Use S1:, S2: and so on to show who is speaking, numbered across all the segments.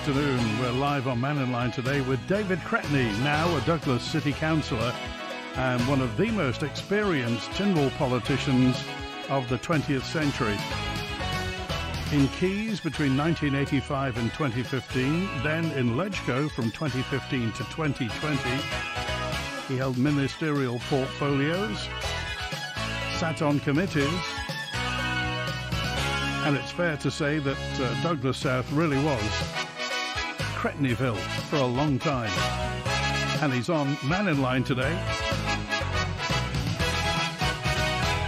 S1: afternoon. We're live on Mannin Line today with David Cretney, now a Douglas City Councillor and one of the most experienced Tynwald politicians of the 20th century. In Keys between 1985 and 2015, then in Ledgco from 2015 to 2020, he held ministerial portfolios, sat on committees, and it's fair to say that Douglas South really was Cretneyville for a long time. And he's on Mannin Line today.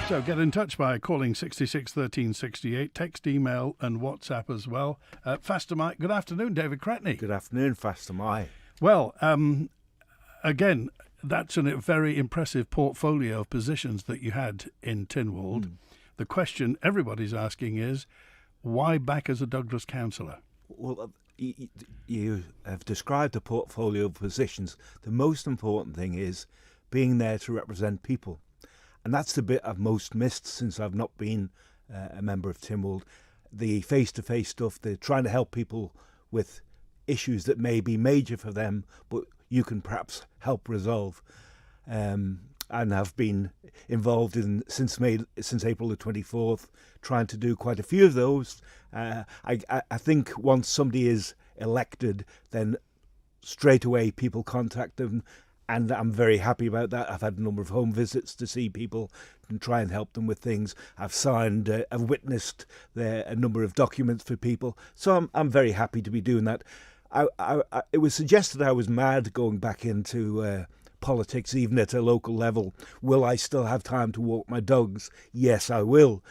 S1: So get in touch by calling 66 13 68, text, email and WhatsApp as well. Faster Mike, good afternoon, David Cretney.
S2: Good afternoon, Faster Mike.
S1: Well, again, that's a very impressive portfolio of positions that you had in Tynwald. The question everybody's asking is, why back as a Douglas councillor?
S2: Well, you have described a portfolio of positions. The most important thing is being there to represent people. And that's the bit I've most missed since I've not been a member of Tynwald. The face-to-face stuff, the trying to help people with issues that may be major for them, but you can perhaps help resolve. And have been involved in since April the 24th, trying to do quite a few of those. I think once somebody is elected, then straight away people contact them, and I'm very happy about that. I've had a number of home visits to see people and try and help them with things. I've signed, I've witnessed a number of documents for people, so I'm very happy to be doing that. It was suggested I was mad going back into politics, even at a local level. Will I still have time to walk my dogs? Yes, I will.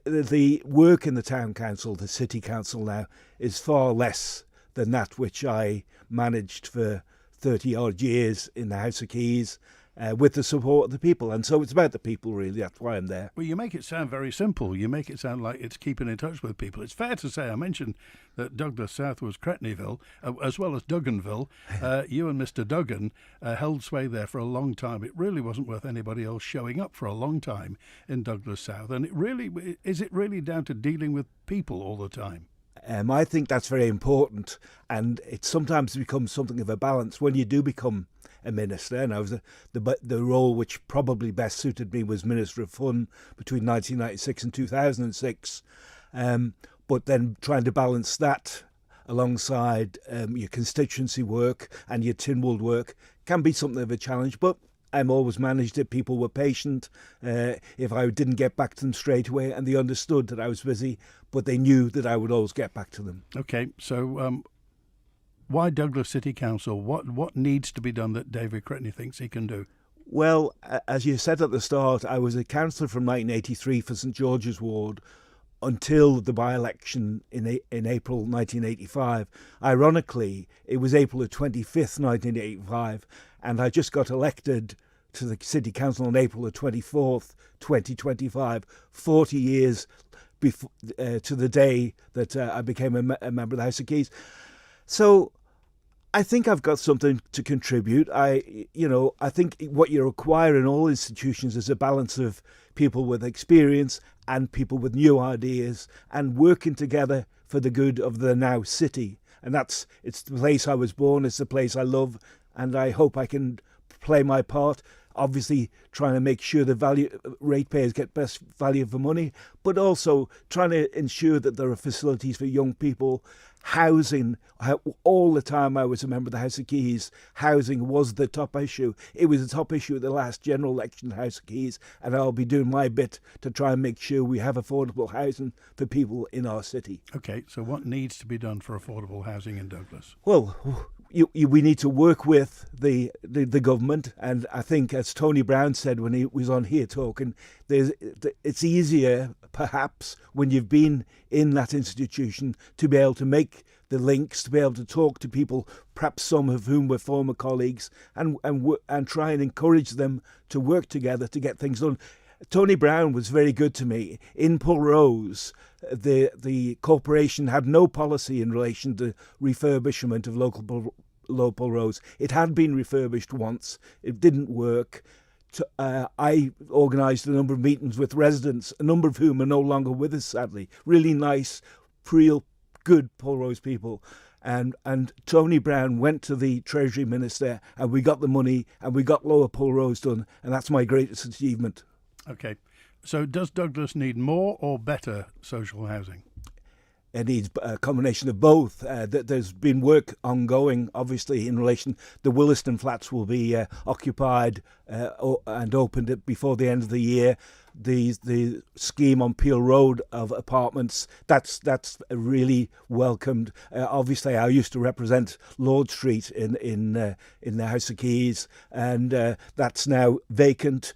S2: The work in the town council, the city council now, is far less than that which I managed for 30 odd years in the House of Keys with the support of the people. And so it's about the people, really. That's why I'm there.
S1: Well, you make it sound very simple. You make it sound like it's keeping in touch with people. It's fair to say, I mentioned that Douglas South was Cretneyville, as well as Dugganville. You and Mr. Duggan held sway there for a long time. It really wasn't worth anybody else showing up for a long time in Douglas South. And is it really down to dealing with people all the time?
S2: I think that's very important, and it sometimes becomes something of a balance when you do become a minister. And I was the role which probably best suited me was Minister of Fun between 1996 and 2006. But then trying to balance that alongside your constituency work and your Tynwald work can be something of a challenge. But I'm always managed it. People were patient. If I didn't get back to them straight away, and they understood that I was busy, but they knew that I would always get back to them.
S1: Okay, so why Douglas City Council? What needs to be done that David Cretney thinks he can do?
S2: Well, as you said at the start, I was a councillor from 1983 for St George's Ward until the by-election in April 1985. Ironically, it was April the 25th, 1985, and I just got elected to the City Council on April the 24th, 2025, 40 years before, to the day that I became a member of the House of Keys. So I think I've got something to contribute. I think what you require in all institutions is a balance of people with experience and people with new ideas and working together for the good of the now city. And it's the place I was born, it's the place I love, and I hope I can play my part. Obviously trying to make sure the ratepayers get best value for money, but also trying to ensure that there are facilities for young people, housing. All the time I was a member of the House of Keys, housing was the top issue. It was the top issue at the last general election of the House of Keys, and I'll be doing my bit to try and make sure we have affordable housing for people in our city.
S1: Okay, so what needs to be done for affordable housing in Douglas?
S2: Well, we need to work with the government, and I think, as Tony Brown said when he was on here talking, it's easier perhaps when you've been in that institution to be able to make the links, to be able to talk to people, perhaps some of whom were former colleagues, and try and encourage them to work together to get things done. Tony Brown was very good to me. In Pulrose, the corporation had no policy in relation to refurbishment of low Pulrose. It had been refurbished once. It didn't work. I organised a number of meetings with residents, a number of whom are no longer with us, sadly. Really nice, real good Pulrose people. And Tony Brown went to the Treasury Minister, and we got the money, and we got Lower Pull Roads done, and that's my greatest achievement.
S1: Okay. So does Douglas need more or better social housing?
S2: It needs a combination of both. There's been work ongoing, obviously, in relation. The Williston flats will be occupied and opened before the end of the year. The scheme on Peel Road of apartments, that's really welcomed. Obviously, I used to represent Lord Street in the House of Keys, and that's now vacant.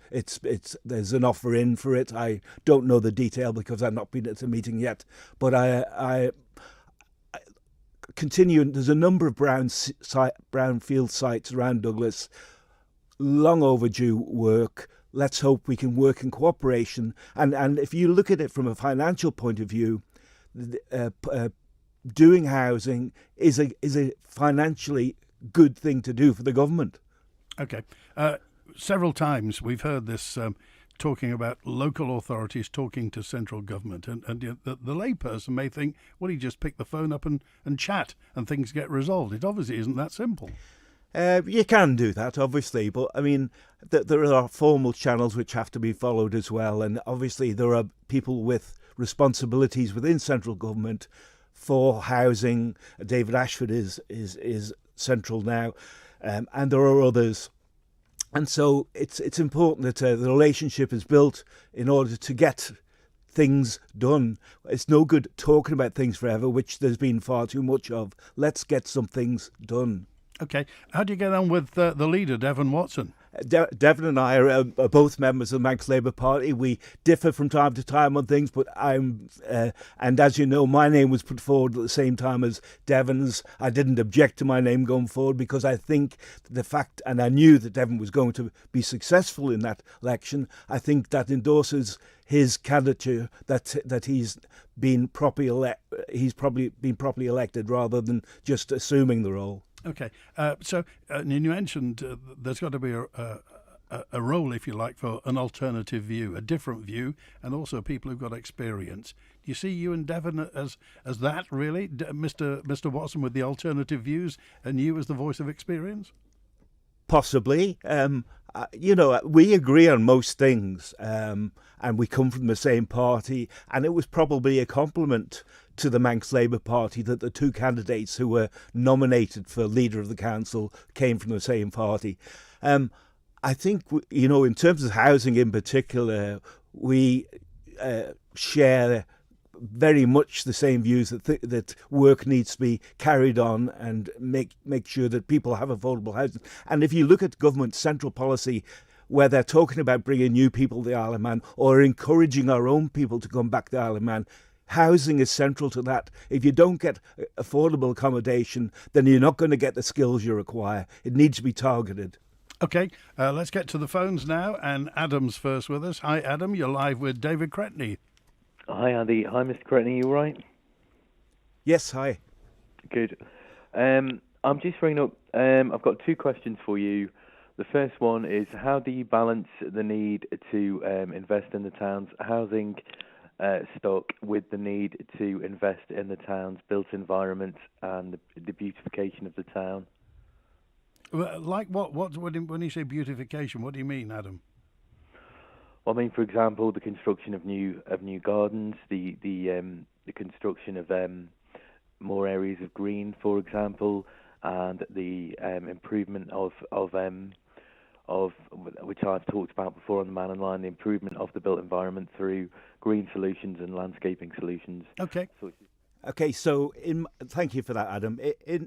S2: There's an offer in for it. I don't know the detail because I've not been at the meeting yet, but I continue. There's a number of brownfield sites around Douglas, long overdue work. Let's hope we can work in cooperation. And if you look at it from a financial point of view, doing housing is a financially good thing to do for the government.
S1: Okay. Several times we've heard this talking about local authorities talking to central government. And the layperson may think, well, he just pick the phone up and chat and things get resolved. It obviously isn't that simple.
S2: You can do that, obviously, but I mean, there are formal channels which have to be followed as well, and obviously there are people with responsibilities within central government for housing. David Ashford is central now, and there are others, and so it's important that the relationship is built in order to get things done. It's no good talking about things forever, which there's been far too much of. Let's get some things done.
S1: Okay. How do you get on with the leader, Devon Watson?
S2: Devon and I are both members of the Manx Labour Party. We differ from time to time on things, but and as you know, my name was put forward at the same time as Devon's. I didn't object to my name going forward because I think the fact, and I knew that Devon was going to be successful in that election, I think that endorses his candidature, that he's been he's probably been properly elected rather than just assuming the role.
S1: Okay, so you mentioned there's got to be a role, if you like, for an alternative view, a different view, and also people who've got experience. Do you see you and Devon as that, really? Mr. Watson with the alternative views and you as the voice of experience?
S2: Possibly. We agree on most things, and we come from the same party, and it was probably a compliment to the Manx Labour Party that the two candidates who were nominated for leader of the council came from the same party. I think, in terms of housing in particular, we share very much the same views that work needs to be carried on and make sure that people have affordable housing. And if you look at government central policy, where they're talking about bringing new people to the Isle of Man or encouraging our own people to come back to the Isle of Man, housing is central to that. If you don't get affordable accommodation, then you're not going to get the skills you require. It needs to be targeted.
S1: Okay, let's get to the phones now. And Adam's first with us. Hi, Adam. You're live with David Cretney.
S3: Hi, Andy. Hi, Mr. Cretney. You all right?
S2: Yes, hi.
S3: Good. I'm just ringing up. I've got two questions for you. The first one is, how do you balance the need to invest in the town's housing stock with the need to invest in the town's built environment and the beautification of the town?
S1: Like what? When you say beautification, what do you mean, Adam?
S3: Well, I mean, for example, the construction of new gardens, the construction of more areas of green, for example, and the improvement of which I've talked about before on the Mannin Line, the improvement of the built environment through green solutions and landscaping solutions.
S1: Okay.
S2: Okay, so thank you for that, Adam.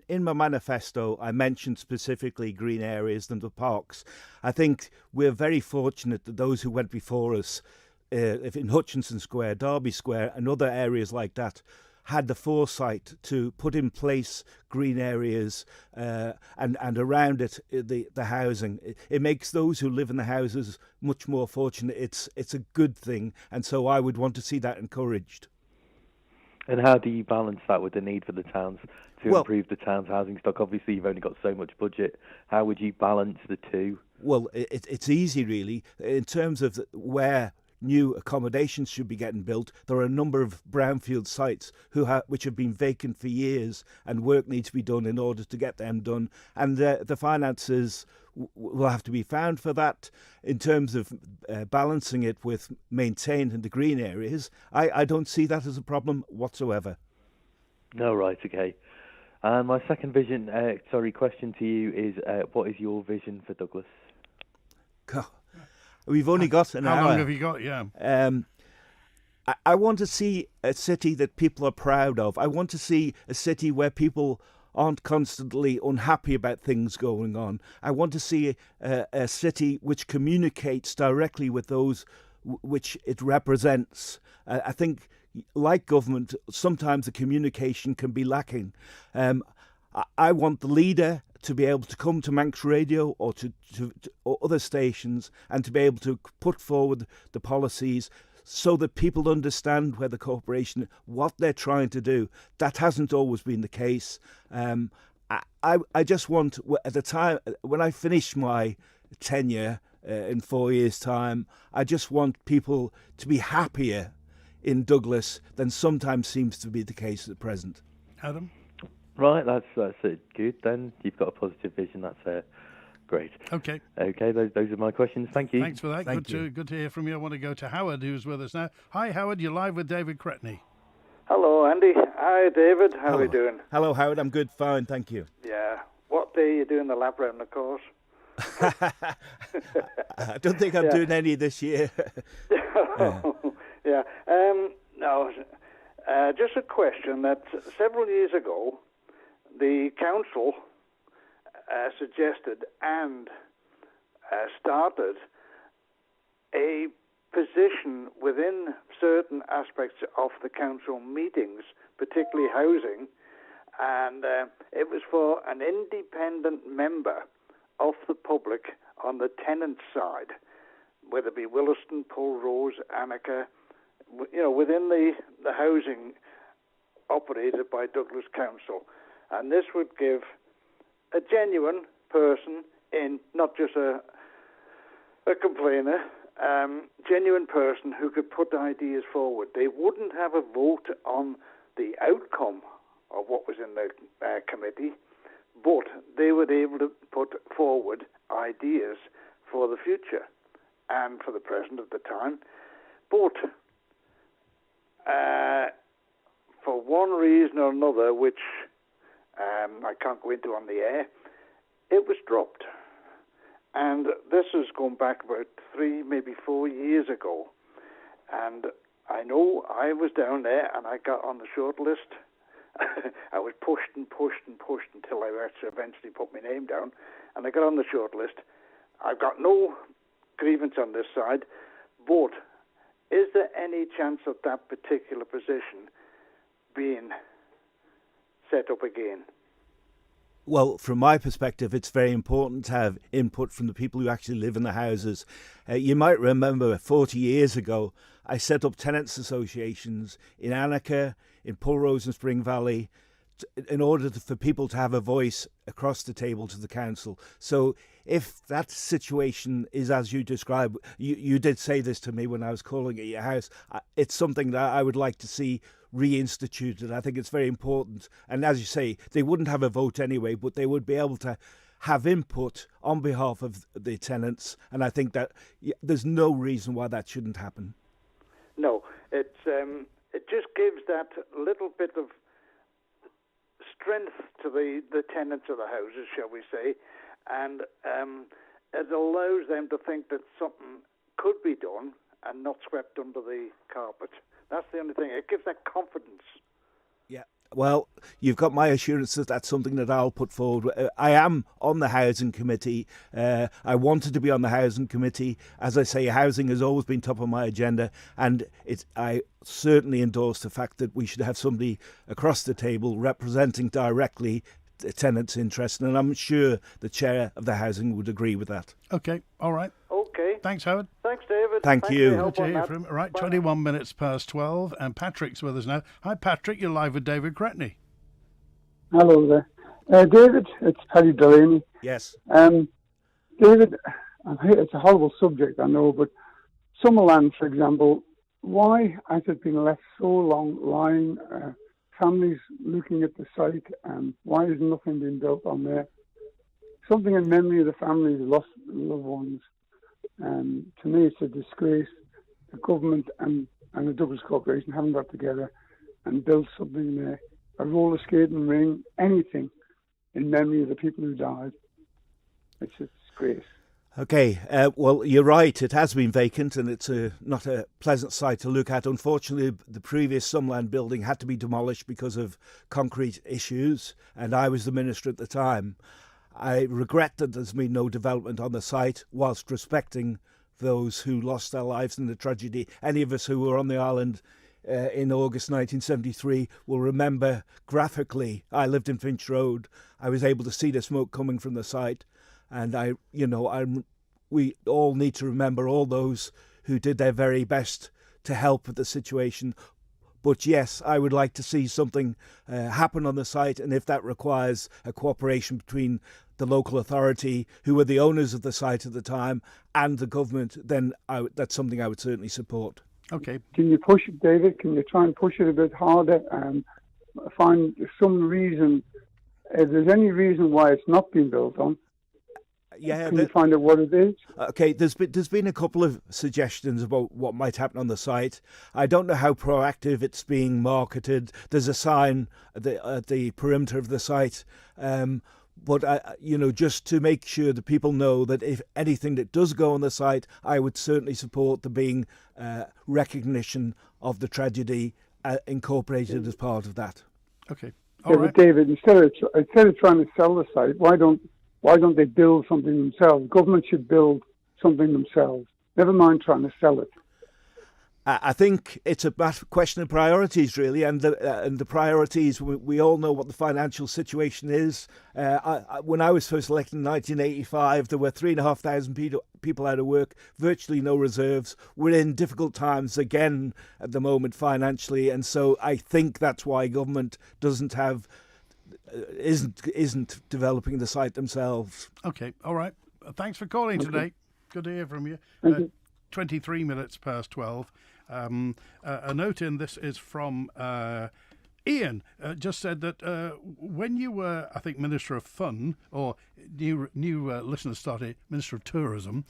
S2: In my manifesto, I mentioned specifically green areas and the parks. I think we're very fortunate that those who went before us, if in Hutchinson Square, Derby Square, and other areas like that, had the foresight to put in place green areas and around it the housing. It makes those who live in the houses much more fortunate. It's a good thing, and so I would want to see that encouraged.
S3: And how do you balance that with the need for the towns to improve the town's housing stock? Obviously, you've only got so much budget. How would you balance the two?
S2: Well, it's easy, really, in terms of where new accommodations should be getting built. There are a number of brownfield sites which have been vacant for years, and work needs to be done in order to get them done. And the finances will have to be found for that. In terms of balancing it with maintaining the green areas, I don't see that as a problem whatsoever.
S3: No, right, okay. And my second question to you is, what is your vision for Douglas?
S2: God, we've only got an hour.
S1: How long have you got? Yeah.
S2: I want to see a city that people are proud of. I want to see a city where people aren't constantly unhappy about things going on. I want to see a city which communicates directly with those which it represents. I think, like government, sometimes the communication can be lacking. I want the leader to be able to come to Manx Radio or to or other stations and to be able to put forward the policies so that people understand where the corporation, what they're trying to do. That hasn't always been the case. I just want, at the time, when I finish my tenure in 4 years' time, I just want people to be happier in Douglas than sometimes seems to be the case at present.
S1: Adam?
S3: Right, that's good then. You've got a positive vision, that's great.
S1: Okay.
S3: Okay, those are my questions. Thank you.
S1: Thanks for that. Good to hear from you. I want to go to Howard, who's with us now. Hi, Howard. You're live with David Cretney.
S4: Hello, Andy. Hi, David. How are you doing?
S2: Hello, Howard. I'm good. Fine, thank you.
S4: Yeah. What day are you doing the lap round the course?
S2: I don't think I'm doing any this year.
S4: Yeah. No, just a question that several years ago, the council suggested and started a position within certain aspects of the council meetings, particularly housing, and it was for an independent member of the public on the tenant side, whether it be Williston, Pulrose, Annika, within the housing operated by Douglas Council. And this would give a genuine person in, not just a complainer, genuine person who could put ideas forward. They wouldn't have a vote on the outcome of what was in the committee, but they were able to put forward ideas for the future and for the present at the time. But for one reason or another, which I can't go into on the air, it was dropped. And this is going back about 3, maybe 4 years ago. And I know I was down there and I got on the short list. I was pushed until I eventually put my name down. And I got on the short list. I've got no grievance on this side, but is there any chance of that particular position being set up again?
S2: Well, from my perspective, it's very important to have input from the people who actually live in the houses. You might remember 40 years ago, I set up tenants associations in Annika, in Pulrose and Spring Valley, in order for people to have a voice across the table to the council. So if that situation is as you describe, you did say this to me when I was calling at your house, it's something that I would like to see reinstituted. I think it's very important. And as you say, they wouldn't have a vote anyway, but they would be able to have input on behalf of the tenants. And I think that there's no reason why that shouldn't happen.
S4: No, it just gives that little bit of strength to the tenants of the houses, shall we say, and it allows them to think that something could be done and not swept under the carpet. That's the only thing. It gives that confidence.
S2: Yeah. Well, you've got my assurance that that's something that I'll put forward. I am on the Housing Committee. I wanted to be on the Housing Committee. As I say, housing has always been top of my agenda, and I certainly endorse the fact that we should have somebody across the table representing directly the tenants' interests, and I'm sure the chair of the Housing would agree with that.
S1: Okay, all right.
S4: Okay.
S1: Thanks, Howard.
S4: Thanks, David.
S2: Thank you.
S1: Good to hear from him. Right, 21 minutes past 12, and Patrick's with us now. Hi, Patrick. You're live with David Cretney.
S5: Hello there. David, it's Paddy Delaney.
S2: Yes.
S5: David, it's a horrible subject, I know, but Summerland, for example, why has it been left so long lying? Families looking at the site, and why has nothing been built on there? Something in memory of the families who lost loved ones. To me, it's a disgrace. The government and the Douglas Corporation haven't got together and built something there, a roller skating ring, anything in memory of the people who died. It's a disgrace.
S2: Okay, well, you're right. It has been vacant, and it's not a pleasant sight to look at. Unfortunately, the previous Summerland building had to be demolished because of concrete issues, and I was the minister at the time. I regret that there's been no development on the site, whilst respecting those who lost their lives in the tragedy. Any of us who were on the island in August 1973 will remember graphically. I lived in Finch Road. I was able to see the smoke coming from the site. And we all need to remember all those who did their very best to help with the situation. But yes, I would like to see something happen on the site, and if that requires a cooperation between the local authority, who were the owners of the site at the time, and the government, then that's something I would certainly support.
S1: Okay.
S5: Can you push it, David? Can you try and push it a bit harder and find some reason, if there's any reason why it's not been built on?
S2: Yeah,
S5: can you find out what it is?
S2: Okay, there's been a couple of suggestions about what might happen on the site. I don't know how proactive it's being marketed. There's a sign at the perimeter of the site, but just to make sure that people know that if anything that does go on the site, I would certainly support there being recognition of the tragedy incorporated as part of that.
S1: Okay,
S5: all right. David, instead of trying to sell the site, why don't they build something themselves? Government should build something themselves. Never mind trying to sell it.
S2: I think it's a question of priorities, really, and the priorities. We all know what the financial situation is. When I was first elected in 1985, there were 3,500 people out of work, virtually no reserves. We're in difficult times again at the moment financially, and so I think that's why government isn't developing the site themselves.
S1: Okay, all right. Thanks for calling today. Good to hear from you. 23 minutes past 12. A note in this is from Ian. Just said that when you were, I think, Minister of Fun, or new listeners started Minister of Tourism,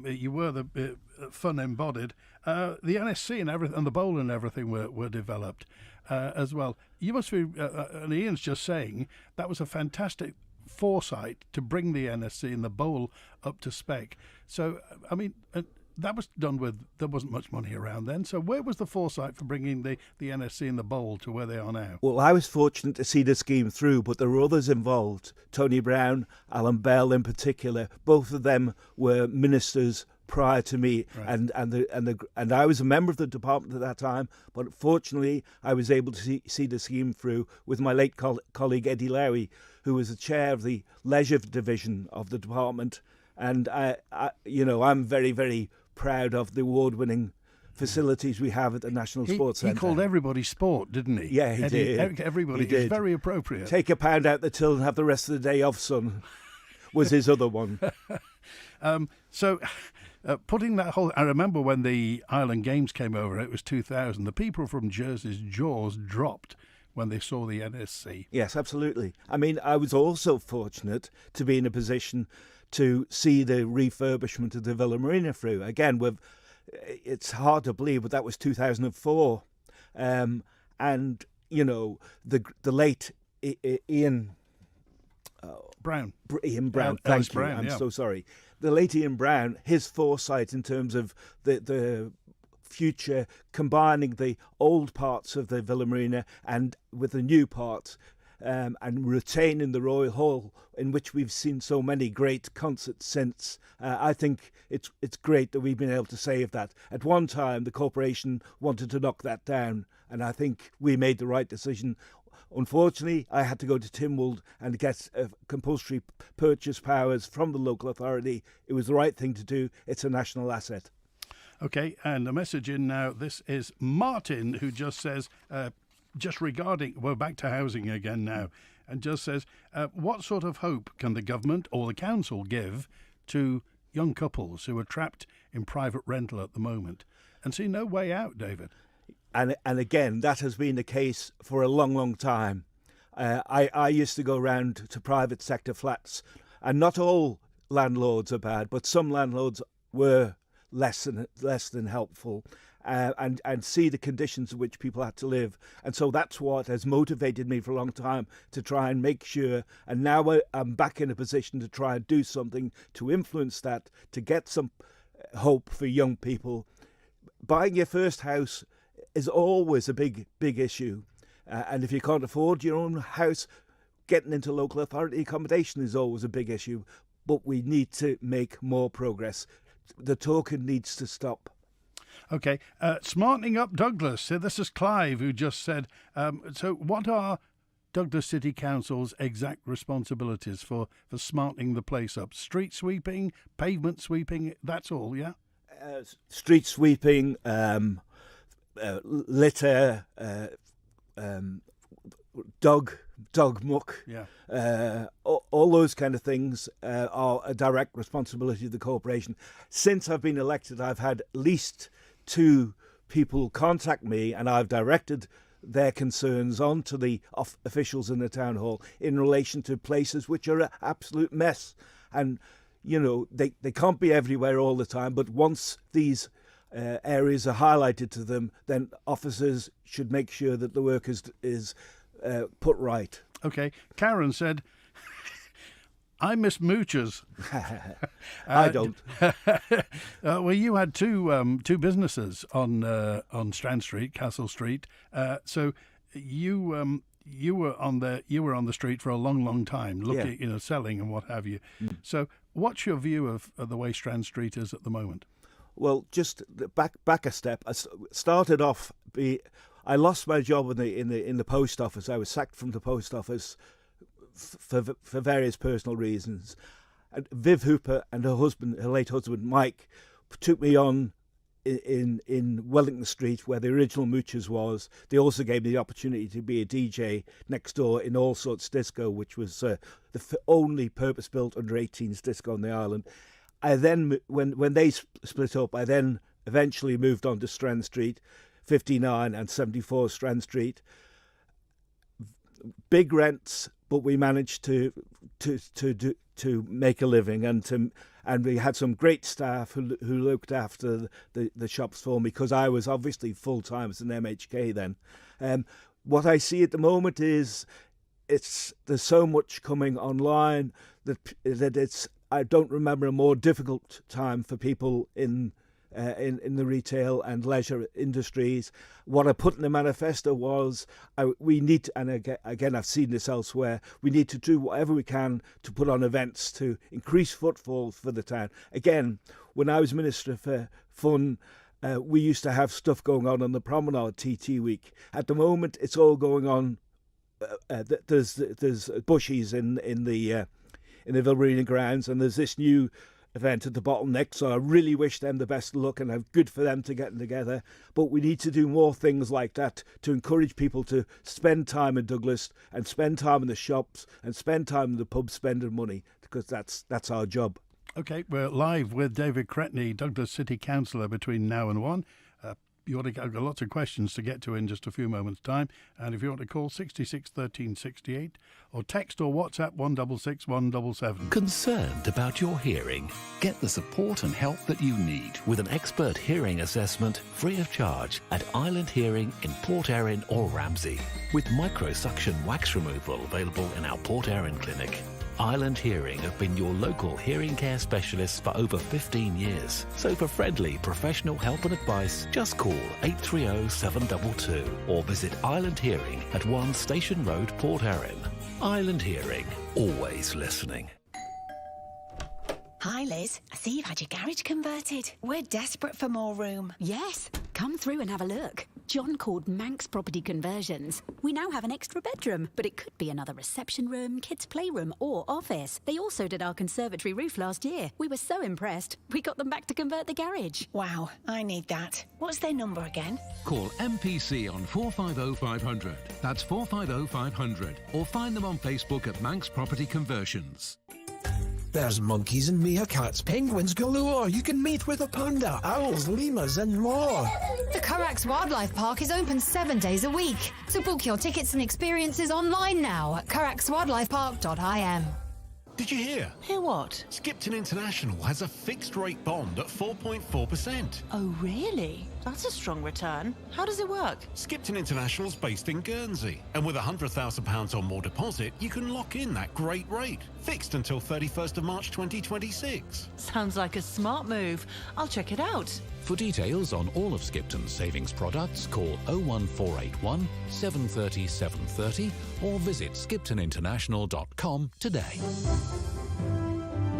S1: you were the fun embodied. The NSC and everything, and the bowl and everything were developed as well. You must be, and Ian's just saying that was a fantastic foresight to bring the NSC and the bowl up to spec. So, I mean, that was done with, there wasn't much money around then. So where was the foresight for bringing the NSC and the bowl to where they are now?
S2: Well, I was fortunate to see the scheme through, but there were others involved. Tony Brown, Alan Bell in particular, both of them were ministers prior to me, right. and I was a member of the department at that time, but fortunately I was able to see the scheme through with my late colleague Eddie Lowy, who was the chair of the leisure division of the department, and I'm very, very proud of the award-winning facilities we have at the National Sports Centre.
S1: He called everybody sport, didn't he?
S2: Yeah, he did.
S1: Everybody. It's very appropriate.
S2: Take a pound out the till and have the rest of the day off, son, was his other one.
S1: Putting that whole... I remember when the Island Games came over, it was 2000, the people from Jersey's jaws dropped when they saw the NSC.
S2: Yes, absolutely. I mean, I was also fortunate to be in a position to see the refurbishment of the Villa Marina through. Again, it's hard to believe, but that was 2004. And, the late Ian...
S1: Brown.
S2: Ian Brown, thank you.
S1: Brown,
S2: I'm so sorry. The late Ian Brown, his foresight in terms of the future, combining the old parts of the Villa Marina and with the new parts, and retaining the Royal Hall, in which we've seen so many great concerts since. I think it's great that we've been able to save that. At one time, the corporation wanted to knock that down, and I think we made the right decision. Unfortunately, I had to go to Tynwald and get compulsory purchase powers from the local authority. It was the right thing to do. It's a national asset.
S1: Okay, and a message in now. This is Martin, who just says, just regarding, we're back to housing again now, and just says, what sort of hope can the government or the council give to young couples who are trapped in private rental at the moment and see no way out, David.
S2: And again, that has been the case for a long, long time. I used to go round to private sector flats, and not all landlords are bad, but some landlords were less than helpful, and see the conditions in which people had to live. And so that's what has motivated me for a long time to try and make sure, and now I'm back in a position to try and do something to influence that, to get some hope for young people. Buying your first house is always a big issue. And if you can't afford your own house, getting into local authority accommodation is always a big issue. But we need to make more progress. The talking needs to stop.
S1: OK, smartening up Douglas. So this is Clive who just said, so what are Douglas City Council's exact responsibilities for smartening the place up? Street sweeping, pavement sweeping, that's all, yeah?
S2: Street sweeping, litter, dog muck, all those kind of things are a direct responsibility of the corporation. Since I've been elected, I've had at least 2 people contact me, and I've directed their concerns on to the officials in the town hall in relation to places which are an absolute mess. And, you know, they can't be everywhere all the time, but once these areas are highlighted to them, then officers should make sure that the work is put right.
S1: OK. Karen said, I miss moochers.
S2: I don't.
S1: Well, you had two businesses on Strand Street, Castle Street. So you were on the street for a long time, looking, selling and what have you. Mm. So, what's your view of the way Strand Street is at the moment?
S2: Well, just back a step. I started off. I lost my job in the post office. I was sacked from the post office for various personal reasons. And Viv Hooper and her late husband Mike, took me on in Wellington Street, where the original Moochers was. They also gave me the opportunity to be a DJ next door in All Sorts Disco, which was the only purpose-built under-18s disco on the island. I then, when they split up, I then eventually moved on to Strand Street, 59 and 74 Strand Street. Big rents, but we managed to make a living, and we had some great staff who looked after the shops for me, because I was obviously full time as an MHK then. What I see at the moment is there's so much coming online that I don't remember a more difficult time for people in the retail and leisure industries. What I put in the manifesto was we need to, and again I've seen this elsewhere, we need to do whatever we can to put on events to increase footfall for the town. Again, when I was Minister for Fun, we used to have stuff going on the Promenade, TT Week. At the moment, it's all going on. There's bushies in the Villarina grounds, and there's this new event at the Bottleneck, so I really wish them the best of luck, and I'm good for them to get together. But we need to do more things like that to encourage people to spend time in Douglas and spend time in the shops and spend time in the pub spending money, because that's our job. OK, we're live with David Cretney, Douglas City Councillor, between now and 1. I've got lots of questions to get to in just a few moments' time. And if you want to call 66 13 68 or text or WhatsApp 166 177.
S6: Concerned about your hearing? Get the support and help that you need with an expert hearing assessment free of charge at Island Hearing in Port Erin or Ramsey, with microsuction wax removal available in our Port Erin clinic. Island Hearing have been your local hearing care specialists for over 15 years. So for friendly, professional help and advice, just call 830 722 or visit Island Hearing at 1 Station Road, Port Erin. Island Hearing, always listening.
S7: Hi Liz, I see you've had your garage converted. We're desperate for more room.
S8: Yes, come through and have a look. John called Manx Property Conversions. We now have an extra bedroom, but it could be another reception room, kids' playroom or office. They also did our conservatory roof last year. We were so impressed, we got them back to convert the garage.
S7: Wow, I need that. What's their number again?
S9: Call MPC on 450 500. That's 450 500. Or find them on Facebook at Manx Property Conversions.
S10: There's monkeys and meerkats, penguins galore. You can meet with a panda, owls, lemurs and more.
S11: The Carax Wildlife Park is open 7 days a week. So book your tickets and experiences online now at caraxwildlifepark.im.
S9: Did you hear?
S12: Hear what?
S9: Skipton International has a fixed rate bond at 4.4%.
S12: Oh, really? That's a strong return. How does it work?
S9: Skipton International's based in Guernsey, and with £100,000 or more deposit, you can lock in that great rate. Fixed until 31st of March 2026.
S12: Sounds like a smart move. I'll check it out.
S6: For details on all of Skipton's savings products, call 01481 730 730 or visit skiptoninternational.com today.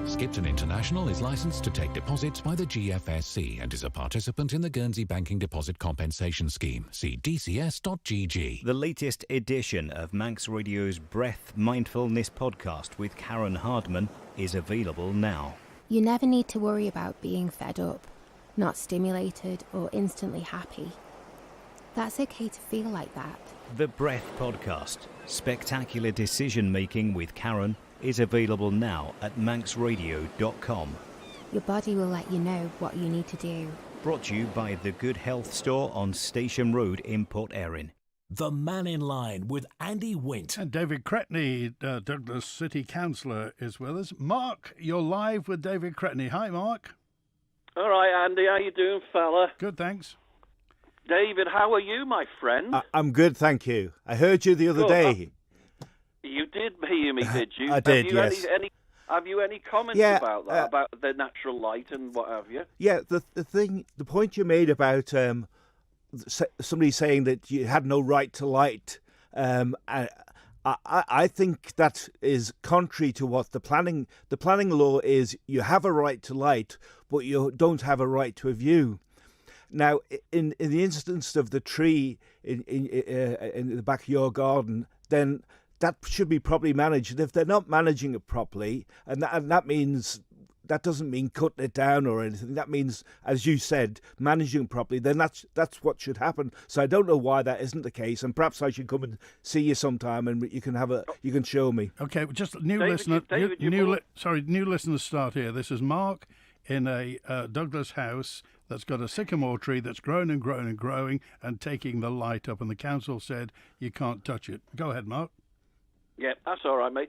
S6: Skipton International is licensed to take deposits by the GFSC and is a participant in the Guernsey Banking Deposit Compensation Scheme. See dcs.gg.
S13: The latest edition of Manx Radio's Breath Mindfulness podcast with Karen Hardman is available now.
S14: You never need to worry about being fed up, not stimulated or instantly happy. That's okay to feel like that.
S13: The Breath podcast, spectacular decision making with Karen, is available now at manxradio.com.
S14: Your body will let you know what you need to do.
S13: Brought to you by the Good Health Store on Station Road in Port Erin.
S15: The Mannin Line with Andy Wint.
S1: And David Cretney, Douglas City Councillor, is with us. Mark, you're live with David Cretney. Hi, Mark.
S16: All right, Andy. How you doing, fella?
S1: Good, thanks.
S16: David, how are you, my friend?
S2: I'm good, thank you. I heard you the other day.
S16: You did hear me, did you?
S2: I did, yes.
S16: Have you any comments about that, about the natural light and what have you?
S2: Yeah, the point you made about somebody saying that you had no right to light, I think that is contrary to what the planning law is. You have a right to light, but you don't have a right to a view. Now, in the instance of the tree in the back of your garden, then that should be properly managed. And if they're not managing it properly, and that means, that doesn't mean cutting it down or anything. That means, as you said, managing it properly. Then that's what should happen. So I don't know why that isn't the case. And perhaps I should come and see you sometime, and you can show me.
S1: Okay, just new listeners start here. This is Mark in a Douglas house that's got a sycamore tree that's grown and grown and growing and taking the light up, and the council said you can't touch it. Go ahead, Mark.
S16: Yeah, that's all right, mate.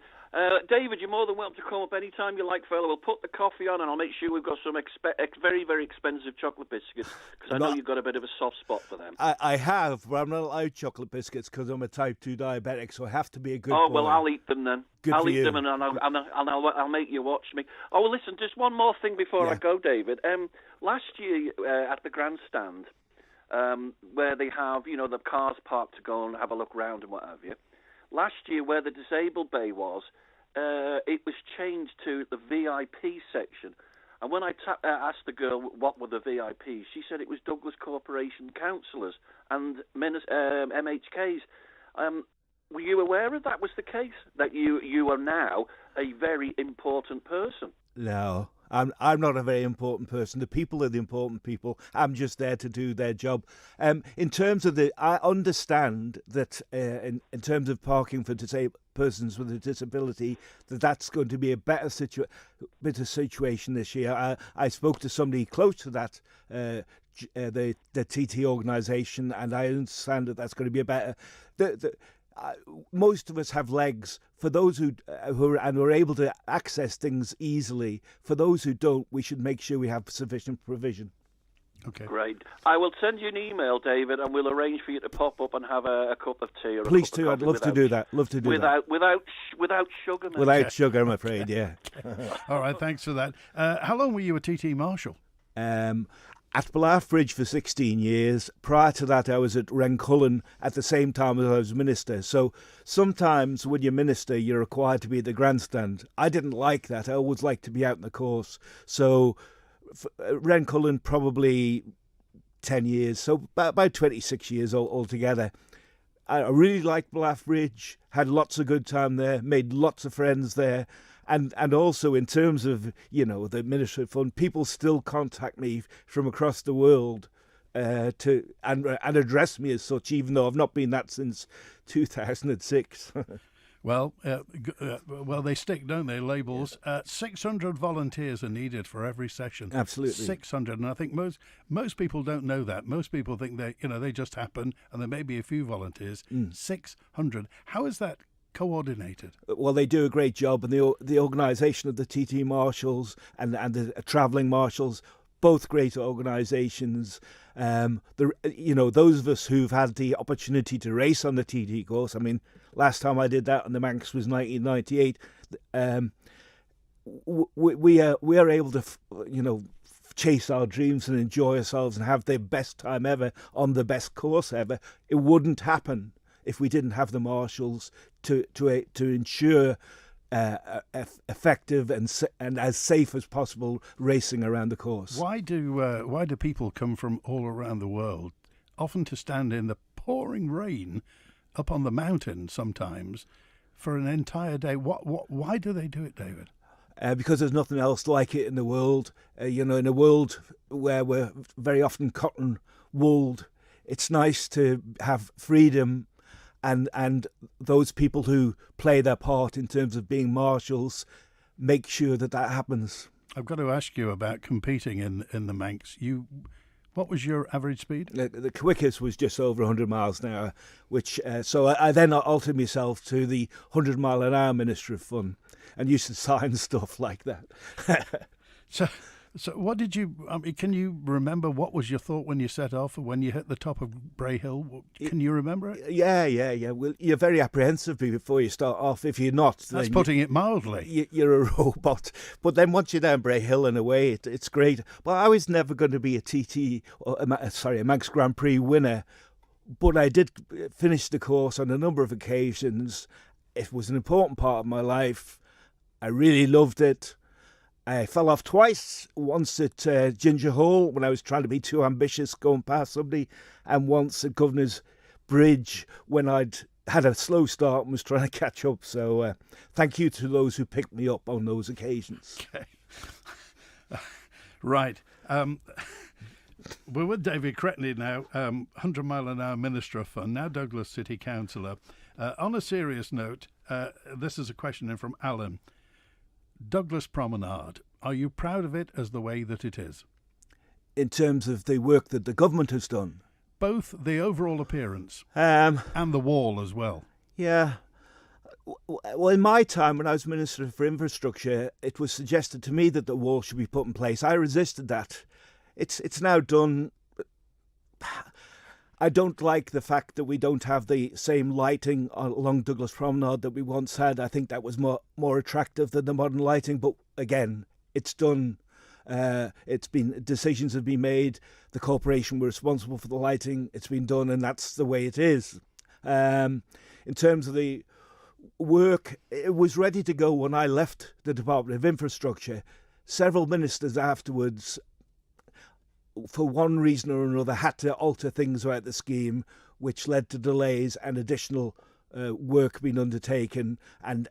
S16: David, you're more than welcome to come up any time you like, fella. We'll put the coffee on, and I'll make sure we've got some very, very expensive chocolate biscuits, because I know you've got a bit of a soft spot for them.
S2: I have, but I'm not allowed chocolate biscuits because I'm a type 2 diabetic, so I have to be a good boy.
S16: Oh, well, I'll eat them then.
S2: I'll
S16: eat them, and I'll make you watch me. Oh, well, listen, just one more thing before I go, David. Last year at the grandstand, where they have, the cars parked to go and have a look round and what have you, last year, where the disabled bay was, it was changed to the VIP section. And when I asked the girl what were the VIPs, she said it was Douglas Corporation councillors and MHKs. Were you aware of that was the case? That you are now a very important person?
S2: No. I'm not a very important person. The people are the important people. I'm just there to do their job. In terms of I understand that in terms of parking for persons with a disability, that's going to be a better situation this year. I spoke to somebody close to that, the TT organisation, and I understand that that's going to be a better. Most of us have legs. For those who are able to access things easily, for those who don't, we should make sure we have sufficient provision.
S1: Okay.
S16: Great. I will send you an email, David, and we'll arrange for you to pop up and have a cup of tea or
S2: Please
S16: a cup
S2: do.
S16: of
S2: I'd
S16: coffee
S2: love to do that. Love to do that.
S16: Without sugar, mate.
S2: Without sugar, I'm afraid. Yeah.
S1: All right. Thanks for that. How long were you a TT Marshal?
S2: At Blythbridge for 16 years. Prior to that, I was at Rencullen at the same time as I was minister. So sometimes when you're minister, you're required to be at the grandstand. I didn't like that. I always liked to be out in the course. So Rencullen, probably 10 years. So about 26 years altogether. I really liked Blythbridge, had lots of good time there, made lots of friends there. And also in terms of, the administrative fund, people still contact me from across the world and address me as such, even though I've not been that since 2006.
S1: Well, they stick, don't they, labels? 600 volunteers are needed for every session.
S2: Absolutely.
S1: 600, and I think most people don't know that. Most people think they just happen, and there may be a few volunteers. 600. How is that coordinated?
S2: Well, they do a great job, and the organisation of the TT Marshals and the travelling marshals, both great organisations. Those of us who've had the opportunity to race on the TT course, I mean, last time I did that on the Manx was 1998. We are able to, chase our dreams and enjoy ourselves and have the best time ever on the best course ever. It wouldn't happen if we didn't have the marshals to ensure effective and as safe as possible racing around the course.
S1: Why do people come from all around the world, often to stand in the pouring rain up on the mountain sometimes for an entire day? Why do they do it, David?
S2: Because there's nothing else like it in the world. In a world where we're very often cotton-wooled, it's nice to have freedom. And those people who play their part in terms of being marshals make sure that happens.
S1: I've got to ask you about competing in the Manx. What was your average speed?
S2: The quickest was just over 100 miles an hour, which so I then altered myself to the 100 mile an hour Minister of Fun and used to sign stuff like that.
S1: So what did you, can you remember what was your thought when you set off or when you hit the top of Bray Hill? Can you remember it?
S2: Yeah. Well, you're very apprehensive before you start off. If you're not...
S1: That's putting it mildly.
S2: You're a robot. But then once you're down Bray Hill in a way, it's great. But I was never going to be a Manx Grand Prix winner. But I did finish the course on a number of occasions. It was an important part of my life. I really loved it. I fell off twice, once at Ginger Hall when I was trying to be too ambitious going past somebody, and once at Governor's Bridge when I'd had a slow start and was trying to catch up. So thank you to those who picked me up on those occasions.
S1: Okay. Right. We're with David Cretney now, 100 mile an hour Minister of Fun, now Douglas City Councillor. On a serious note, this is a question in from Alan. Douglas Promenade, are you proud of it as the way that it is?
S2: In terms of the work that the government has done?
S1: Both the overall appearance and the wall as well.
S2: Yeah. Well, in my time when I was Minister for Infrastructure, it was suggested to me that the wall should be put in place. I resisted that. It's now done. I don't like the fact that we don't have the same lighting along Douglas Promenade that we once had. I think that was more attractive than the modern lighting. But again, it's done. Decisions have been made. The corporation were responsible for the lighting. It's been done, and that's the way it is. In terms of the work, it was ready to go when I left the Department of Infrastructure. Several ministers afterwards, for one reason or another, had to alter things about the scheme, which led to delays and additional work being undertaken and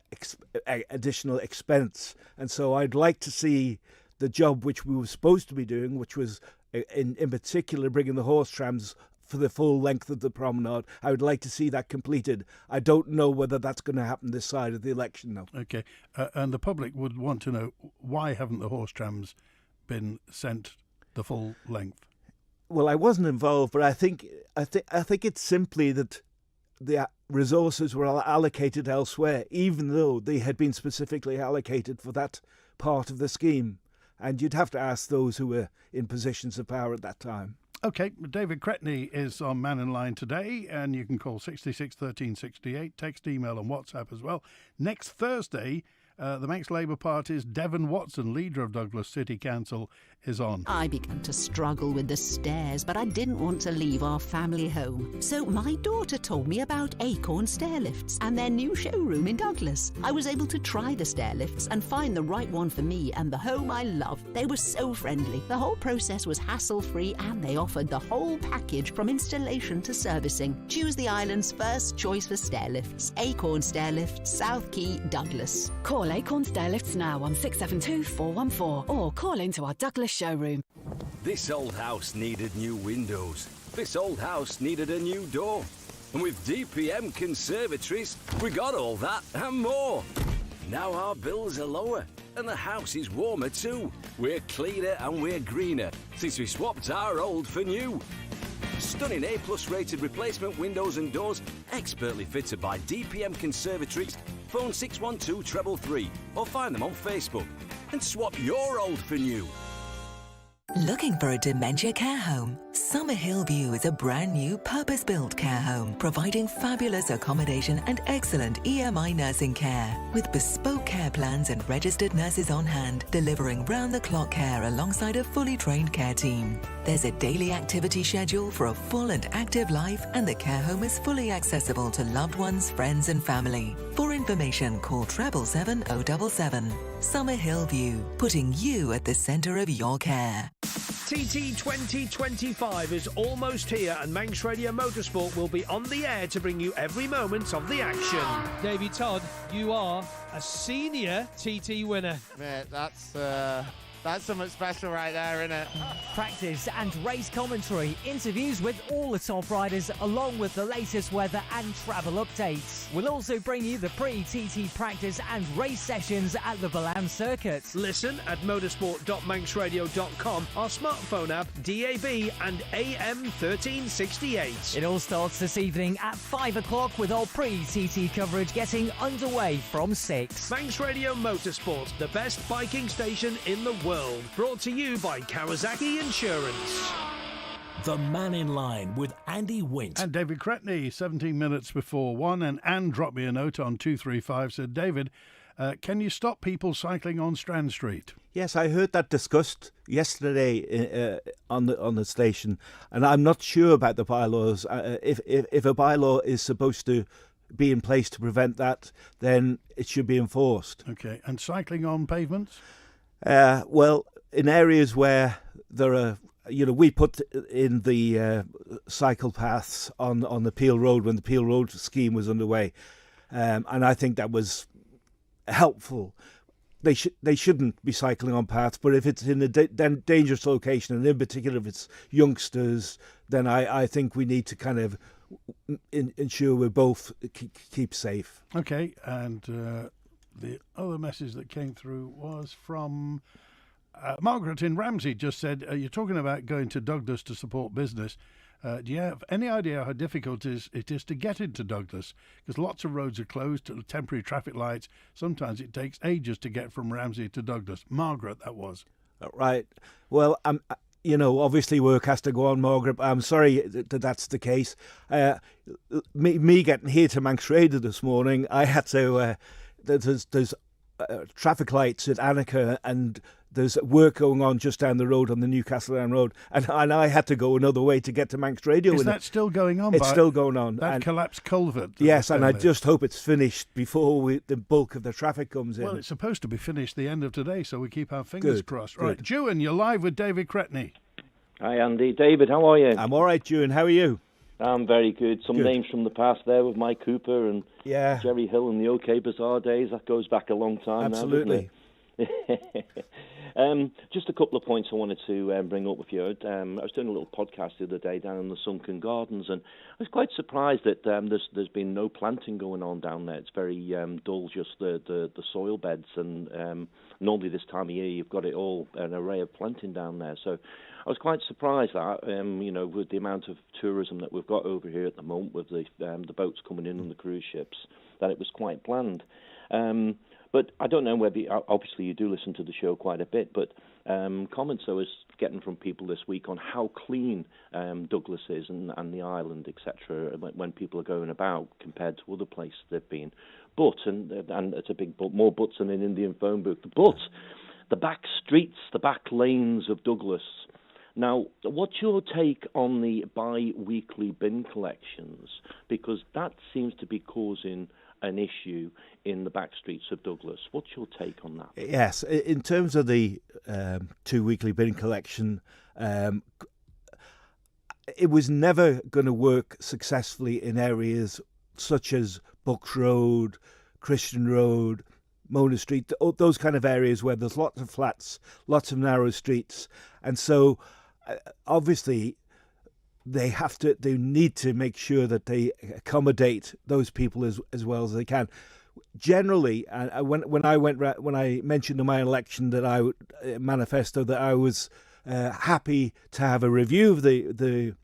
S2: additional expense. And so I'd like to see the job which we were supposed to be doing, which was in particular bringing the horse trams for the full length of the promenade. I would like to see that completed. I don't know whether that's going to happen this side of the election now.
S1: Okay, and the public would want to know, why haven't the horse trams been sent the full length?
S2: Well, I wasn't involved, but I think it's simply that the resources were allocated elsewhere, even though they had been specifically allocated for that part of the scheme. And you'd have to ask those who were in positions of power at that time.
S1: Okay, David Cretney is on Mannin Line today, and you can call 66 13 68, text, email and WhatsApp as well. Next Thursday, the Manx Labour Party's Devon Watson, leader of Douglas City Council, is on.
S8: I began to struggle with the stairs, but I didn't want to leave our family home. So my daughter told me about Acorn Stair Lifts and their new showroom in Douglas. I was able to try the stair lifts and find the right one for me and the home I love. They were so friendly. The whole process was hassle-free and they offered the whole package from installation to servicing. Choose the island's first choice for stair lifts. Acorn Stair Lifts, South Quay, Douglas.
S17: Call Acorn Stair Lifts now on 672 414 or call into our Douglas showroom.
S18: This old house needed new windows. This old house needed a new door. And with DPM Conservatories, we got all that and more. Now our bills are lower and the house is warmer too. We're cleaner and we're greener since we swapped our old for new. Stunning A+ rated replacement windows and doors, expertly fitted by DPM Conservatories. Phone 612 333 or find them on Facebook and swap your old for new.
S19: Looking for a dementia care home? Summer Hillview is a brand new purpose-built care home providing fabulous accommodation and excellent EMI nursing care with bespoke care plans and registered nurses on hand delivering round-the-clock care alongside a fully trained care team. There's a daily activity schedule for a full and active life, and the care home is fully accessible to loved ones, friends and family. For information, call 777 077. Summer Hillview, putting you at the centre of your care.
S20: TT 2025 is almost here, and Manx Radio Motorsport will be on the air to bring you every moment of the action.
S21: Davey Todd, you are a senior TT winner.
S22: Mate, that's something special right there, isn't it?
S23: Practice and race commentary, interviews with all the top riders, along with the latest weather and travel updates. We'll also bring you the pre-TT practice and race sessions at the Balance Circuit.
S20: Listen at motorsport.manxradio.com, our smartphone app, DAB and AM 1368.
S23: It all starts this evening at 5 o'clock with our pre-TT coverage getting underway from 6.
S20: Manx Radio Motorsport, the best biking station in the world. Brought to you by Kawasaki Insurance.
S15: The Mannin Line with Andy Wint.
S1: And David Cretney, 17 minutes before 1. And Anne dropped me a note on 235, said, David, can you stop people cycling on Strand Street?
S2: Yes, I heard that discussed yesterday on the station, and I'm not sure about the bylaws. If a bylaw is supposed to be in place to prevent that, then it should be enforced.
S1: Okay, and cycling on pavements?
S2: Well, in areas where there are, we put in the cycle paths on the Peel Road when the Peel Road scheme was underway, and I think that was helpful. They shouldn't be cycling on paths, but if it's in a dangerous location, and in particular if it's youngsters, then I think we need to kind of ensure we both keep safe.
S1: Okay, and the other message that came through was from Margaret in Ramsey. Just said, you're talking about going to Douglas to support business. Do you have any idea how difficult it is to get into Douglas? Because lots of roads are closed to temporary traffic lights. Sometimes it takes ages to get from Ramsey to Douglas. Margaret, that was.
S2: Right. Well, obviously work has to go on, Margaret. I'm sorry that's the case. Me getting here to Manx Radio this morning, I had to... There's traffic lights at Annika, and there's work going on just down the road on the Newcastle Down Road, and I had to go another way to get to Manx Radio.
S1: Is that still going on?
S2: It's still going on.
S1: That collapsed culvert.
S2: Yes, and I just hope it's finished before the bulk of the traffic comes in.
S1: Well, it's supposed to be finished the end of today, so we keep our fingers crossed. Right, Juan, you're live with David Cretney.
S24: Hi, Andy. David, how are you?
S2: I'm all right, Juan. How are you?
S24: I'm very good. Some names from the past there with Mike Cooper and Jerry Hill and the OK Bazaar days. That goes back a long time
S2: Absolutely.
S24: now, doesn't it? Just a couple of points I wanted to bring up with you. I was doing a little podcast the other day down in the Sunken Gardens, and I was quite surprised that there's been no planting going on down there. It's very dull, just the soil beds, and normally this time of year you've got it all, an array of planting down there. So I was quite surprised that, with the amount of tourism that we've got over here at the moment, with the boats coming in and the cruise ships, that it was quite planned. But I don't know whether, obviously you do listen to the show quite a bit, but comments I was getting from people this week on how clean Douglas is and the island, etc., when people are going about compared to other places they've been. But, and it's a big but, more buts than an Indian phone book, but the back streets, the back lanes of Douglas. Now, what's your take on the bi-weekly bin collections? Because that seems to be causing an issue in the back streets of Douglas. What's your take on that?
S2: Yes, in terms of the 2 weekly bin collection, it was never going to work successfully in areas such as Bucks Road, Christian Road, Mona Street, those kind of areas where there's lots of flats, lots of narrow streets. And so, obviously, they need to make sure that they accommodate those people as well as they can. Generally, when I mentioned in my election that manifesto that I was happy to have a review of the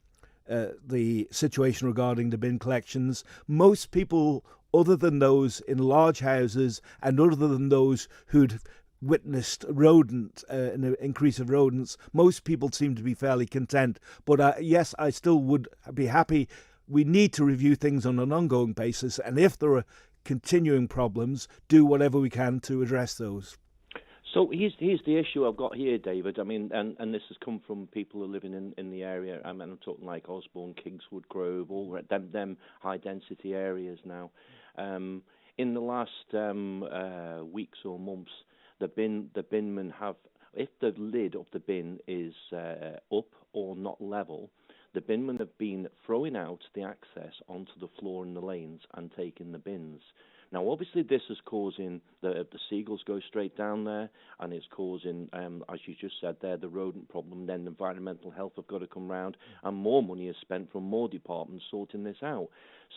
S2: situation regarding the bin collections, most people, other than those in large houses and other than those who'd witnessed an increase of rodents, most people seem to be fairly content. But yes, I still would be happy. We need to review things on an ongoing basis, and if there are continuing problems, do whatever we can to address those.
S24: So here's the issue I've got here, David. I mean, and this has come from people who are living in the area. I mean, I'm talking like Osborne, Kingswood, Grove, all them high density areas now. In the last weeks or months, the binmen have, if the lid of the bin is up or not level, the binmen have been throwing out the access onto the floor in the lanes and taking the bins. Now, obviously, this is causing the seagulls go straight down there, and it's causing, as you just said there, the rodent problem. Then environmental health have got to come round, and more money is spent from more departments sorting this out.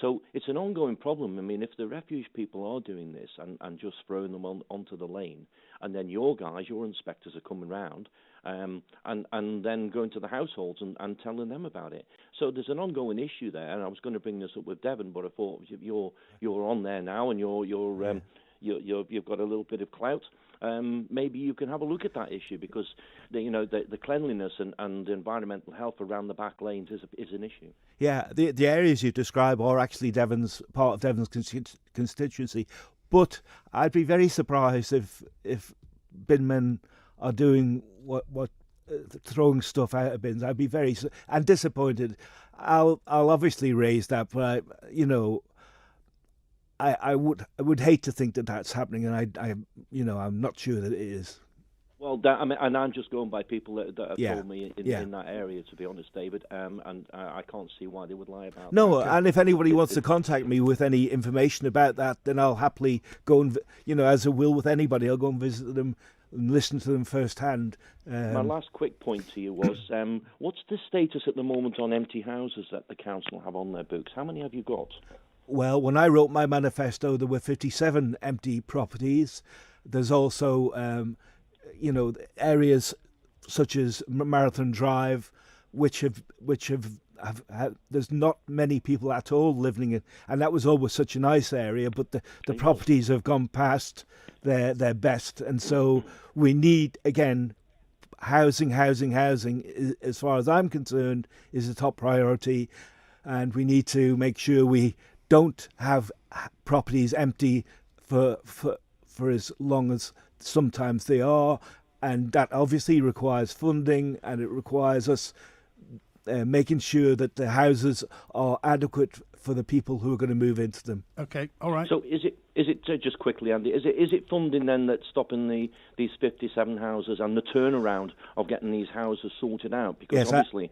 S24: So it's an ongoing problem. I mean, if the refuge people are doing this and just throwing them onto the lane, and then your inspectors are coming round, and then going to the households and telling them about it. So there's an ongoing issue there, and I was going to bring this up with Devon, but I thought you're on there now, and you've got a little bit of clout. Maybe you can have a look at that issue, because the cleanliness and the environmental health around the back lanes is an issue.
S2: Yeah, the areas you describe are actually part of Devon's constituency, but I'd be very surprised if binmen are doing what throwing stuff out of bins. I'd be very disappointed. I'll obviously raise that, but I would hate to think that that's happening, and I'm not sure that it is.
S24: Well, and I'm just going by people that have told me in that area, to be honest, David, and I can't see why they would lie about that.
S2: And if anybody wants to contact me with any information about that, then I'll happily go and, as I will with anybody, I'll go and visit them and listen to them firsthand.
S24: My last quick point to you was, what's the status at the moment on empty houses that the council have on their books? How many have you got?
S2: Well, when I wrote my manifesto, there were 57 empty properties. There's also, areas such as Marathon Drive, which have there's not many people at all living in, and that was always such a nice area. But the properties have gone past their best, and so we need, again, housing. As far as I'm concerned, is the top priority, and we need to make sure we don't have properties empty for as long as sometimes they are, and that obviously requires funding, and it requires us making sure that the houses are adequate for the people who are going to move into them.
S1: Okay, all right.
S24: So is it just quickly, Andy? Is it funding then that's stopping these 57 houses and the turnaround of getting these houses sorted out? Because obviously,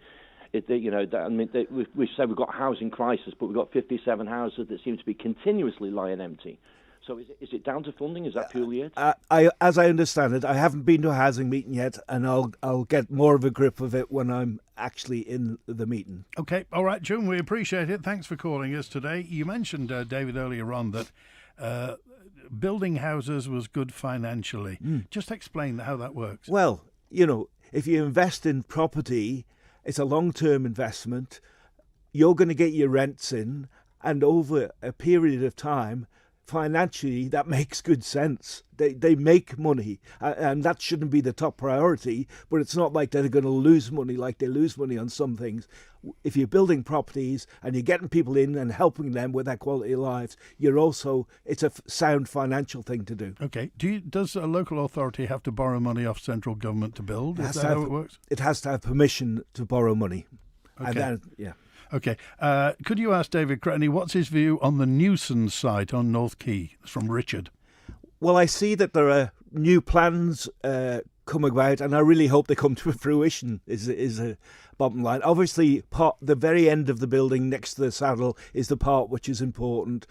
S24: we've said we've got a housing crisis, but we've got 57 houses that seem to be continuously lying empty. So is it down to funding? Is that purely it?
S2: As I understand it, I haven't been to a housing meeting yet, and I'll get more of a grip of it when I'm actually in the meeting.
S1: Okay, all right, June, we appreciate it. Thanks for calling us today. You mentioned, David, earlier on that building houses was good financially. Just explain how that works.
S2: Well, if you invest in property, it's a long-term investment. You're going to get your rents in, and over a period of time, financially, that makes good sense. They make money, and that shouldn't be the top priority, but it's not like they're going to lose money like they lose money on some things. If you're building properties and you're getting people in and helping them with their quality of lives, it's a sound financial thing to do.
S1: Okay. Does a local authority have to borrow money off central government to build? Is that how it works?
S2: It has to have permission to borrow money.
S1: Okay.
S2: And then,
S1: Okay. Could you ask David Cretney what's his view on the nuisance site on North Quay? It's from Richard.
S2: Well, I see that there are new plans coming about, and I really hope they come to fruition, is a bottom line. Obviously, the very end of the building next to the saddle is the part which is important,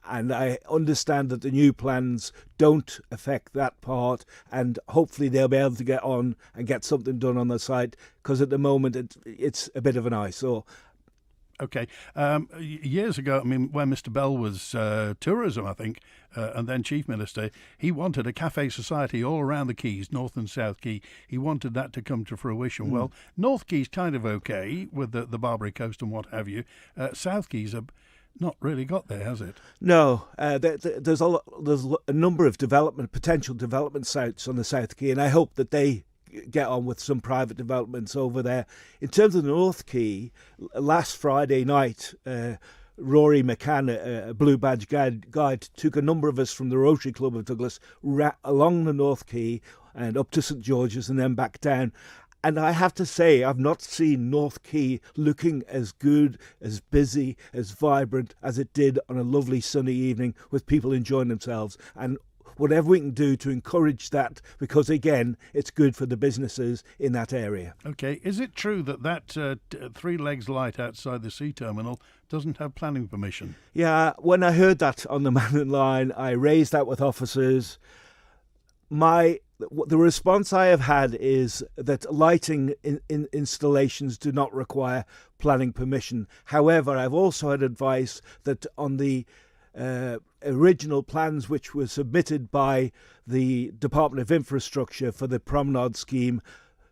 S2: and I understand that the new plans don't affect that part, and hopefully they'll be able to get on and get something done on the site, because at the moment it's a bit of an eyesore.
S1: Okay. Years ago, I mean, when Mr. Bell was tourism, I think, and then chief minister, he wanted a cafe society all around the Keys, North and South Key. He wanted that to come to fruition. Well, North Key's kind of okay with the Barbary Coast and what have you. South Key's not really got there, has it?
S2: No, there's a number of potential development sites on the South Key, and I hope that they get on with some private developments over there. In terms of the North Key, last Friday night, Rory McCann, a Blue Badge guide, took a number of us from the Rotary Club of Douglas along the North Key and up to St George's and then back down. And I have to say, I've not seen North Key looking as good, as busy, as vibrant as it did on a lovely sunny evening with people enjoying themselves. And whatever we can do to encourage that, because again, it's good for the businesses in that area.
S1: Okay, is it true that Three Legs Light outside the sea terminal doesn't have planning permission?
S2: Yeah, when I heard that on the Mannin Line, I raised that with officers. The response I have had is that lighting in installations do not require planning permission. However, I've also had advice that on the original plans which were submitted by the Department of Infrastructure for the promenade scheme,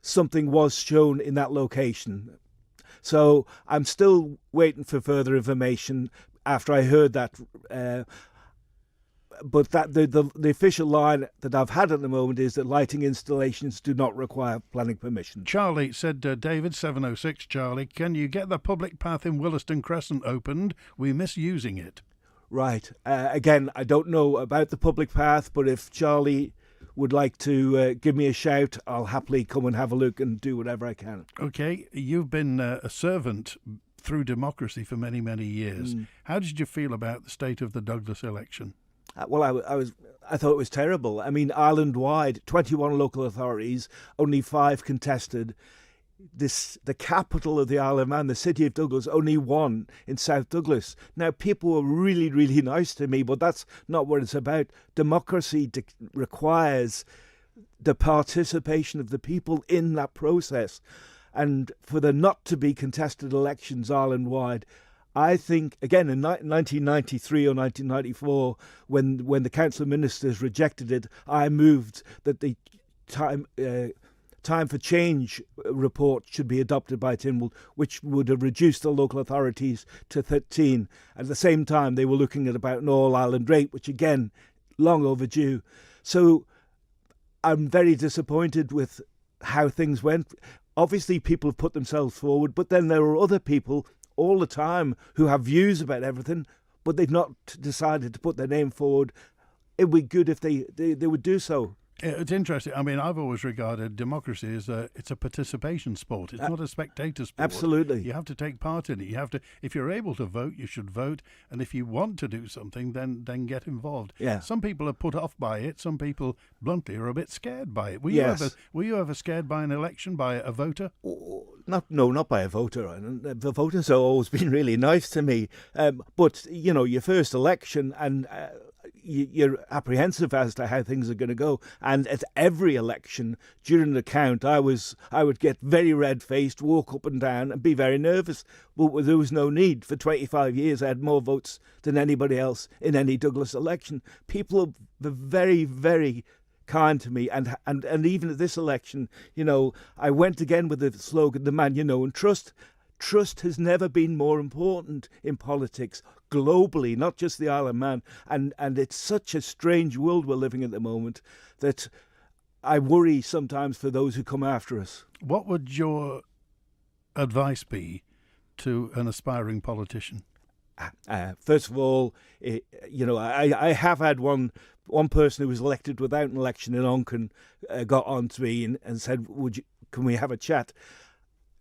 S2: something was shown in that location. So I'm still waiting for further information after I heard that. But that the official line that I've had at the moment is that lighting installations do not require planning permission.
S1: Charlie said, David, 706, Charlie, can you get the public path in Williston Crescent opened? We miss using it.
S2: Right. Again, I don't know about the public path, but if Charlie would like to give me a shout, I'll happily come and have a look and do whatever I can.
S1: Okay. You've been a servant through democracy for many, many years. How did you feel about the state of the Douglas election?
S2: Well, I thought it was terrible. I mean, island-wide, 21 local authorities, only 5 contested. The capital of the Isle of Man, the city of Douglas, only 1 in South Douglas. Now, people were really, really nice to me, but that's not what it's about. Democracy requires the participation of the people in that process. And for the not-to-be contested elections island-wide, I think, again, in 1993 or 1994, when the Council of Ministers rejected it, I moved that the Time for Change report should be adopted by Tynwald, which would have reduced the local authorities to 13. At the same time, they were looking at about an all-island rate, which, again, long overdue. So I'm very disappointed with how things went. Obviously, people have put themselves forward, but then there are other people all the time who have views about everything, but they've not decided to put their name forward. It would be good if they would do so.
S1: It's interesting. I mean, I've always regarded democracy as it's a participation sport. It's not a spectator sport.
S2: Absolutely.
S1: You have to take part in it. You have to, if you're able to vote, you should vote. And if you want to do something, then get involved.
S2: Yeah.
S1: Some people are put off by it. Some people, bluntly, are a bit scared by it. Were you ever scared by an election, by a voter?
S2: Not by a voter. The voters have always been really nice to me. But, you know, your first election and you're apprehensive as to how things are going to go. And at every election, during the count, I would get very red-faced, walk up and down and be very nervous. But there was no need. For 25 years, I had more votes than anybody else in any Douglas election. People are very, very kind to me, and even at this election, you know, I went again with the slogan, the man you know and trust. Trust has never been more important in politics globally, not just the Isle of Man. And it's such a strange world we're living in at the moment that I worry sometimes for those who come after us.
S1: What would your advice be to an aspiring politician?
S2: First of all, you know, I have had one person who was elected without an election in Onken got on to me and said, can we have a chat?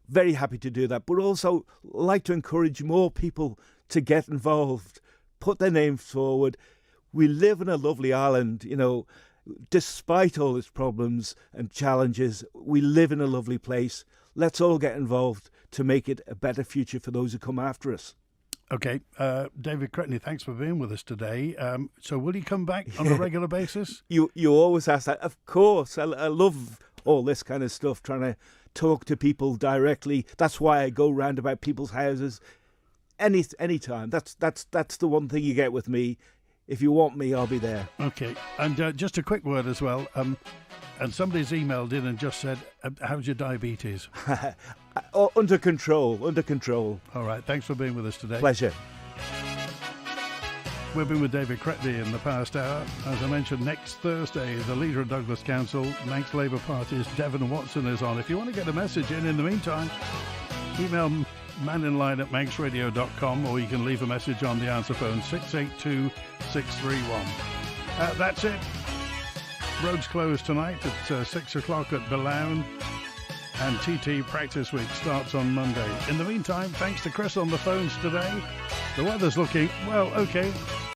S2: Very happy to do that, but also like to encourage more people to get involved, put their names forward. We live in a lovely island, you know, despite all its problems and challenges, we live in a lovely place. Let's all get involved to make it a better future for those who come after us.
S1: Okay, David Cretney, thanks for being with us today. So will you come back on a regular basis?
S2: You always ask that. Of course, I love all this kind of stuff, trying to talk to people directly. That's why I go round about people's houses, Any time. That's the one thing you get with me. If you want me, I'll be there.
S1: Okay, and just a quick word as well. And somebody's emailed in and just said, how's your diabetes?
S2: Under control.
S1: All right, thanks for being with us today.
S2: Pleasure.
S1: We've been with David Cretney in the past hour. As I mentioned, next Thursday, the leader of Douglas Council, Manx Labour Party's Devon Watson is on. If you want to get a message in the meantime, email Mannin Line at manxradio.com, or you can leave a message on the answer phone 682 631. That's it. Roads closed tonight at 6 o'clock at Belawn, and TT Practice Week starts on Monday. In the meantime, thanks to Chris on the phones today. The weather's looking, well, okay.